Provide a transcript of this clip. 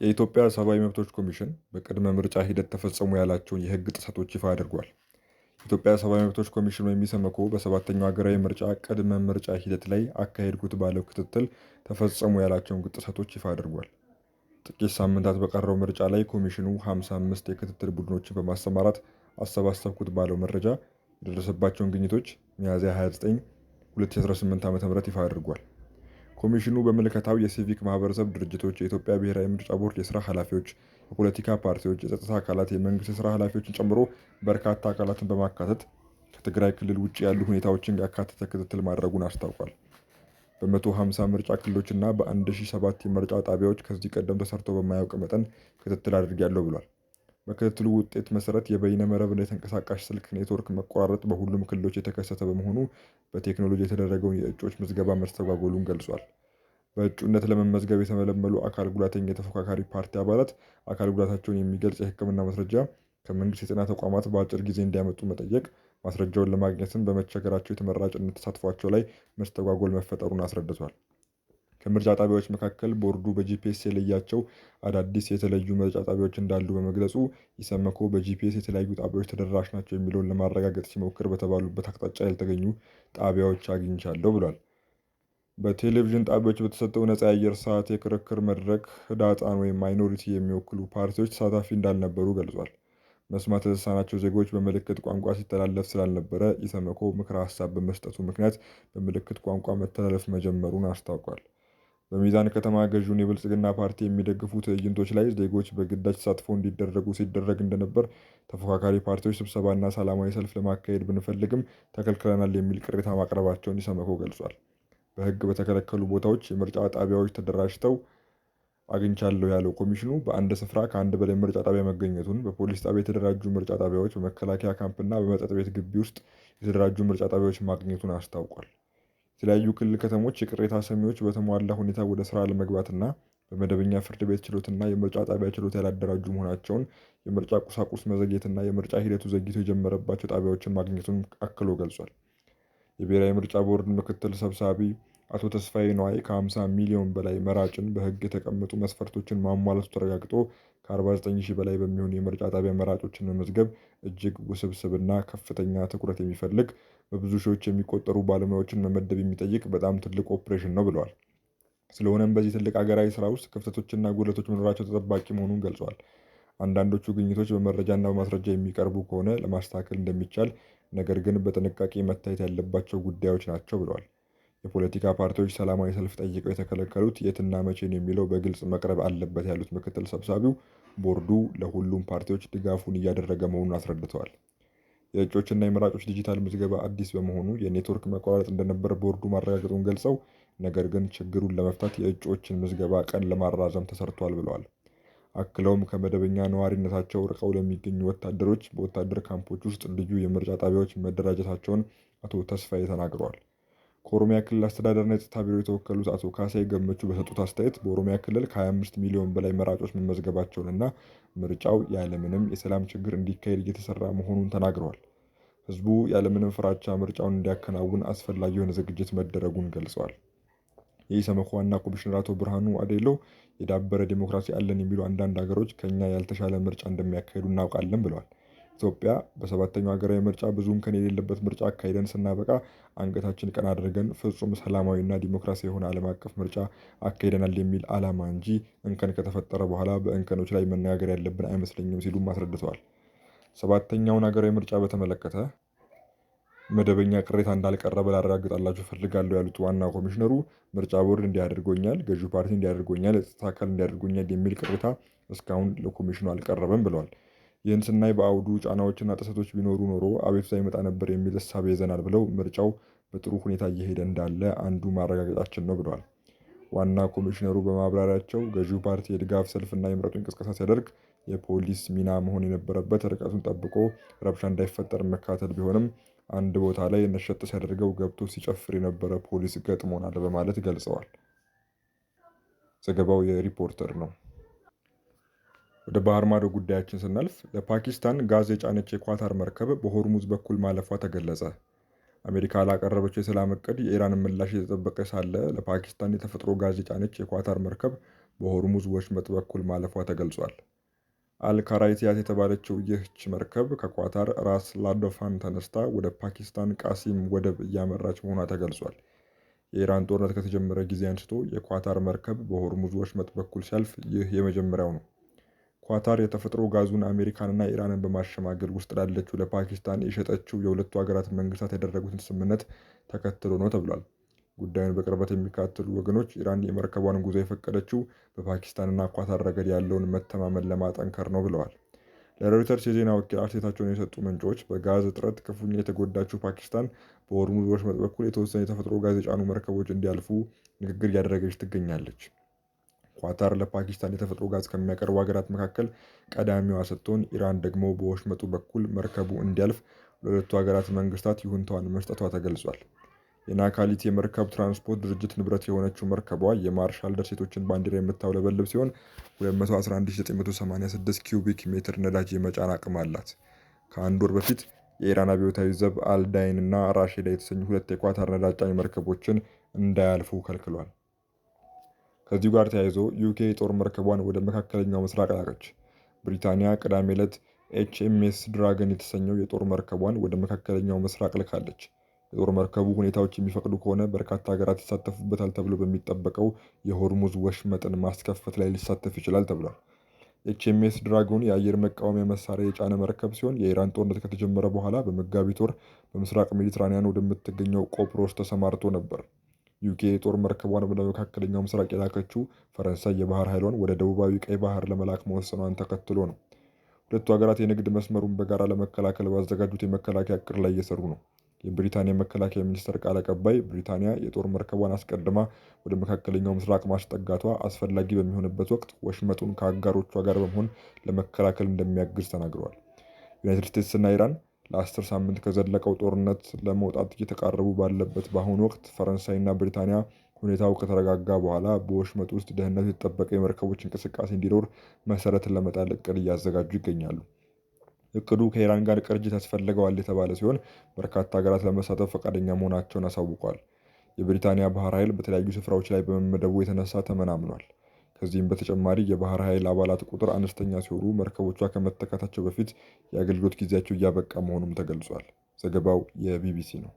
የኢትዮጵያ ሰብአዊ መብቶች ኮሚሽን በቅድመ ምርጫ ሂደት ተፈጸሙ ያላቸውን የሕግ ጥሰቶች ይፋ አድርጓል። የኢትዮጵያ ሰብአዊ መብቶች ኮሚሽን ወይም ኢሰመኮ በሰባተኛው ሀገራዊ ምርጫ ቅድመ ምርጫ ሂደት ላይ አካሄድኩት ባለው ክትትል ተፈጸሙ ያላቸውን ጥሰቶች ይፋ አድርጓል። ጥቂት ሳምንታት በቀረው ምርጫ ላይ ኮሚሽኑ 55 የክትትል ቡድኖችን በማሰማራት አሰባሰብኩት ባለው መረጃ የደረሰባቸውን ግኝቶች ሚያዝያ 29 2018 ዓ.ም ይፋ አድርጓል። ኮሚሽኑ በምልከታው የሲቪክ ማህበረሰብ ድርጅቶች፣ የኢትዮጵያ ብሔራዊ ምርጫ ቦርድ የስራ ኃላፊዎች፣ የፖለቲካ ፓርቲዎች፣ የጸጥታ አካላት፣ የመንግስት የስራ ኃላፊዎችን ጨምሮ በርካታ አካላትን በማካተት ከትግራይ ክልል ውጭ ያሉ ሁኔታዎችን ያካተተ ክትትል ማድረጉን አስታውቋል። በ150 ምርጫ ክልሎችና በ1007 የምርጫ ጣቢያዎች ከዚህ ቀደም ተሰርቶ በማያውቅ መጠን ክትትል አድርጌያለሁ ብሏል። በክትትሉ ውጤት መሰረት የበይነ መረብና የተንቀሳቃሽ ስልክ ኔትወርክ መቆራረጥ በሁሉም ክልሎች የተከሰተ በመሆኑ በቴክኖሎጂ የተደረገውን የእጩዎች ምዝገባ መስተጓጎሉን ገልጿል። በእጩነት ለመመዝገብ የተመለመሉ አካል ጉዳተኛ የተፎካካሪ ፓርቲ አባላት አካል ጉዳታቸውን የሚገልጽ የሕክምና ማስረጃ ከመንግስት የጤና ተቋማት በአጭር ጊዜ እንዲያመጡ መጠየቅ፣ ማስረጃውን ለማግኘትም በመቸገራቸው የተመራጭነት ተሳትፏቸው ላይ መስተጓጎል መፈጠሩን አስረድቷል። ከምርጫ ጣቢያዎች መካከል ቦርዱ በጂፒኤስ የለያቸው አዳዲስ የተለዩ ምርጫ ጣቢያዎች እንዳሉ በመግለጹ ኢሰመኮ በጂፒኤስ የተለያዩ ጣቢያዎች ተደራሽ ናቸው የሚለውን ለማረጋገጥ ሲሞክር በተባሉበት አቅጣጫ ያልተገኙ ጣቢያዎች አግኝቻለሁ ብሏል። በቴሌቪዥን ጣቢያዎች በተሰጠው ነፃ የአየር ሰዓት የክርክር መድረክ ህዳጣን ወይም ማይኖሪቲ የሚወክሉ ፓርቲዎች ተሳታፊ እንዳልነበሩ ገልጿል። መስማት የተሳናቸው ዜጎች በምልክት ቋንቋ ሲተላለፍ ስላልነበረ ኢሰመኮ ምክረ ሀሳብ በመስጠቱ ምክንያት በምልክት ቋንቋ መተላለፍ መጀመሩን አስታውቋል። በሚዛን ከተማ ገዢውን የብልጽግና ፓርቲ የሚደግፉ ትዕይንቶች ላይ ዜጎች በግዳጅ ተሳትፎ እንዲደረጉ ሲደረግ እንደነበር፣ ተፎካካሪ ፓርቲዎች ስብሰባና ሰላማዊ ሰልፍ ለማካሄድ ብንፈልግም ተከልክለናል የሚል ቅሬታ ማቅረባቸውን ኢሰመኮ ገልጿል። በሕግ በተከለከሉ ቦታዎች የምርጫ ጣቢያዎች ተደራጅተው አግኝቻለሁ ያለው ኮሚሽኑ በአንድ ስፍራ ከአንድ በላይ ምርጫ ጣቢያ መገኘቱን፣ በፖሊስ ጣቢያ የተደራጁ ምርጫ ጣቢያዎች፣ በመከላከያ ካምፕና በመጠጥ ቤት ግቢ ውስጥ የተደራጁ ምርጫ ጣቢያዎች ማግኘቱን አስታውቋል። የተለያዩ ክልል ከተሞች የቅሬታ ሰሚዎች በተሟላ ሁኔታ ወደ ስራ ለመግባትና በመደበኛ ፍርድ ቤት ችሎትና የምርጫ ጣቢያ ችሎት ያላደራጁ መሆናቸውን፣ የምርጫ ቁሳቁስ መዘግየትና የምርጫ ሂደቱ ዘግይቶ የጀመረባቸው ጣቢያዎችን ማግኘቱን አክሎ ገልጿል። የብሔራዊ ምርጫ ቦርድ ምክትል ሰብሳቢ አቶ ተስፋዬ ነዋይ ከ50 ሚሊዮን በላይ መራጭን በሕግ የተቀመጡ መስፈርቶችን ማሟላቱ ተረጋግጦ ከ49 ሺህ በላይ በሚሆኑ የምርጫ ጣቢያ መራጮችን መመዝገብ እጅግ ውስብስብና ከፍተኛ ትኩረት የሚፈልግ በብዙ ሺዎች የሚቆጠሩ ባለሙያዎችን መመደብ የሚጠይቅ በጣም ትልቅ ኦፕሬሽን ነው ብለዋል። ስለሆነም በዚህ ትልቅ ሀገራዊ ስራ ውስጥ ክፍተቶችና ጉድለቶች መኖራቸው ተጠባቂ መሆኑን ገልጸዋል። አንዳንዶቹ ግኝቶች በመረጃና በማስረጃ የሚቀርቡ ከሆነ ለማስተካከል እንደሚቻል፣ ነገር ግን በጥንቃቄ መታየት ያለባቸው ጉዳዮች ናቸው ብለዋል። የፖለቲካ ፓርቲዎች ሰላማዊ ሰልፍ ጠይቀው የተከለከሉት የትና መቼ ነው የሚለው በግልጽ መቅረብ አለበት ያሉት ምክትል ሰብሳቢው ቦርዱ ለሁሉም ፓርቲዎች ድጋፉን እያደረገ መሆኑን አስረድተዋል። የእጩዎችና የመራጮች ዲጂታል ምዝገባ አዲስ በመሆኑ የኔትወርክ መቋረጥ እንደነበር ቦርዱ ማረጋገጡን ገልጸው፣ ነገር ግን ችግሩን ለመፍታት የእጩዎችን ምዝገባ ቀን ለማራዘም ተሰርቷል ብለዋል። አክለውም ከመደበኛ ነዋሪነታቸው ርቀው ለሚገኙ ወታደሮች በወታደር ካምፖች ውስጥ ልዩ የምርጫ ጣቢያዎች መደራጀታቸውን አቶ ተስፋዬ ተናግረዋል። ከኦሮሚያ ክልል አስተዳደርና የጸጥታ ቢሮ የተወከሉት አቶ ካሳይ ገመቹ በሰጡት አስተያየት በኦሮሚያ ክልል ከ25 ሚሊዮን በላይ መራጮች መመዝገባቸውንና ምርጫው ያለምንም የሰላም ችግር እንዲካሄድ እየተሰራ መሆኑን ተናግረዋል። ሕዝቡ ያለምንም ፍራቻ ምርጫውን እንዲያከናውን አስፈላጊ የሆነ ዝግጅት መደረጉን ገልጸዋል። የኢሰመኮ ዋና ኮሚሽነር አቶ ብርሃኑ አዴሎ የዳበረ ዲሞክራሲ አለን የሚሉ አንዳንድ ሀገሮች ከኛ ያልተሻለ ምርጫ እንደሚያካሂዱ እናውቃለን ብለዋል። ኢትዮጵያ በሰባተኛው ሀገራዊ ምርጫ ብዙ እንከን የሌለበት ምርጫ አካሂደን ስናበቃ አንገታችን ቀና አድርገን ፍጹም ሰላማዊና ዲሞክራሲያዊ የሆነ ዓለም አቀፍ ምርጫ አካሂደናል የሚል ዓላማ እንጂ እንከን ከተፈጠረ በኋላ በእንከኖች ላይ መነጋገር ያለብን አይመስለኝም ሲሉም አስረድተዋል። ሰባተኛውን ሀገራዊ ምርጫ በተመለከተ መደበኛ ቅሬታ እንዳልቀረበ ላረጋግጣላችሁ እፈልጋለሁ ያሉት ዋና ኮሚሽነሩ ምርጫ ቦርድ እንዲያደርጎኛል፣ ገዢው ፓርቲ እንዲያደርጎኛል፣ የጸጥታ አካል እንዲያደርጎኛል የሚል ቅሬታ እስካሁን ለኮሚሽኑ አልቀረበም ብለዋል። ይህን ስናይ በአውዱ ጫናዎችና ጥሰቶች ቢኖሩ ኖሮ አቤቱታ ይመጣ ነበር የሚል እሳቤ ይዘናል ብለው ምርጫው በጥሩ ሁኔታ እየሄደ እንዳለ አንዱ ማረጋገጫችን ነው ብለዋል። ዋና ኮሚሽነሩ በማብራሪያቸው ገዢው ፓርቲ የድጋፍ ሰልፍና የምረጡኝ ቅስቀሳ ሲያደርግ የፖሊስ ሚና መሆን የነበረበት ርቀቱን ጠብቆ ረብሻ እንዳይፈጠር መካተል ቢሆንም አንድ ቦታ ላይ ነሸጥ ሲያደርገው ገብቶ ሲጨፍር የነበረ ፖሊስ ገጥሞናል በማለት ገልጸዋል። ዘገባው የሪፖርተር ነው። ወደ ባህር ማዶ ጉዳያችን ስናልፍ ለፓኪስታን ጋዝ የጫነች የኳታር መርከብ በሆርሙዝ በኩል ማለፏ ተገለጸ። አሜሪካ ላቀረበችው የሰላም እቅድ የኢራንን ምላሽ እየተጠበቀ ሳለ ለፓኪስታን የተፈጥሮ ጋዝ የጫነች የኳታር መርከብ በሆርሙዝ ወሽመጥ በኩል ማለፏ ተገልጿል። አልካራይቲያት የተባለችው ይህች መርከብ ከኳታር ራስ ላዶፋን ተነስታ ወደ ፓኪስታን ቃሲም ወደብ እያመራች መሆኗ ተገልጿል። የኢራን ጦርነት ከተጀመረ ጊዜ አንስቶ የኳታር መርከብ በሆርሙዝ ወሽመጥ በኩል ሲያልፍ ይህ የመጀመሪያው ነው። ኳታር የተፈጥሮ ጋዙን አሜሪካንና ኢራንን በማሸማገል ውስጥ ላለችው ለፓኪስታን የሸጠችው የሁለቱ ሀገራት መንግስታት ያደረጉትን ስምምነት ተከትሎ ነው ተብሏል። ጉዳዩን በቅርበት የሚከታተሉ ወገኖች ኢራን የመርከቧን ጉዞ የፈቀደችው በፓኪስታንና ኳታር ረገድ ያለውን መተማመን ለማጠንከር ነው ብለዋል። ለሮይተርስ የዜና ወኪል አስተያየታቸውን የሰጡ ምንጮች በጋዝ እጥረት ክፉኛ የተጎዳችው ፓኪስታን በሆርሙዝ ወሽመጥ በኩል የተወሰነ የተፈጥሮ ጋዝ የጫኑ መርከቦች እንዲያልፉ ንግግር እያደረገች ትገኛለች። ኳታር ለፓኪስታን የተፈጥሮ ጋዝ ከሚያቀርቡ ሀገራት መካከል ቀዳሚዋ ስትሆን ኢራን ደግሞ በወሽመጡ በኩል መርከቡ እንዲያልፍ ለሁለቱ ሀገራት መንግስታት ይሁንታዋን መስጠቷ ተገልጿል። የናካሊት የመርከብ ትራንስፖርት ድርጅት ንብረት የሆነችው መርከቧ የማርሻል ደሴቶችን ባንዲራ የምታውለበልብ ሲሆን 211986 ኪዩቢክ ሜትር ነዳጅ የመጫን አቅም አላት። ከአንድ ወር በፊት የኢራን አብዮታዊ ዘብ አልዳይን እና ራሼዳ የተሰኙ ሁለት የኳታር ነዳጅ ጫኝ መርከቦችን እንዳያልፉ ከልክሏል። ከዚሁ ጋር ተያይዞ ዩኬ የጦር መርከቧን ወደ መካከለኛው ምስራቅ ላከች። ብሪታንያ ቅዳሜ ዕለት ኤችኤምኤስ ድራገን የተሰኘው የጦር መርከቧን ወደ መካከለኛው ምስራቅ ልካለች። የጦር መርከቡ ሁኔታዎች የሚፈቅዱ ከሆነ በርካታ ሀገራት ይሳተፉበታል ተብሎ በሚጠበቀው የሆርሙዝ ወሽመጥን ማስከፈት ላይ ሊሳተፍ ይችላል ተብሏል። ኤችኤምኤስ ድራጎን የአየር መቃወሚያ መሳሪያ የጫነ መርከብ ሲሆን የኢራን ጦርነት ከተጀመረ በኋላ በመጋቢት ወር በምስራቅ ሜዲትራኒያን ወደምትገኘው ቆጵሮስ ተሰማርቶ ነበር። ዩኬ የጦር መርከቧን ወደ መካከለኛው ምስራቅ የላከችው ፈረንሳይ የባህር ኃይሏን ወደ ደቡባዊ ቀይ ባህር ለመላክ መወሰኗን ተከትሎ ነው። ሁለቱ ሀገራት የንግድ መስመሩን በጋራ ለመከላከል ባዘጋጁት የመከላከያ እቅድ ላይ እየሰሩ ነው። የብሪታንያ መከላከያ ሚኒስቴር ቃል አቀባይ ብሪታንያ የጦር መርከቧን አስቀድማ ወደ መካከለኛው ምስራቅ ማስጠጋቷ አስፈላጊ በሚሆንበት ወቅት ወሽመጡን ከአጋሮቿ ጋር በመሆን ለመከላከል እንደሚያግዝ ተናግረዋል። ዩናይትድ ስቴትስና ኢራን ለ10 ሳምንት ከዘለቀው ጦርነት ለመውጣት እየተቃረቡ ባለበት በአሁኑ ወቅት ፈረንሳይና ብሪታንያ ሁኔታው ከተረጋጋ በኋላ በወሽመጡ ውስጥ ደህንነቱ የተጠበቀ የመርከቦች እንቅስቃሴ እንዲኖር መሰረትን ለመጣል እቅድ እያዘጋጁ ይገኛሉ። እቅዱ ከኢራን ጋር ቅርጅት ያስፈልገዋል የተባለ ሲሆን በርካታ ሀገራት ለመሳተፍ ፈቃደኛ መሆናቸውን አሳውቀዋል። የብሪታንያ ባህር ኃይል በተለያዩ ስፍራዎች ላይ በመመደቡ የተነሳ ተመናምኗል። ከዚህም በተጨማሪ የባህር ኃይል አባላት ቁጥር አነስተኛ ሲሆኑ መርከቦቿ ከመተካታቸው በፊት የአገልግሎት ጊዜያቸው እያበቃ መሆኑም ተገልጿል። ዘገባው የቢቢሲ ነው።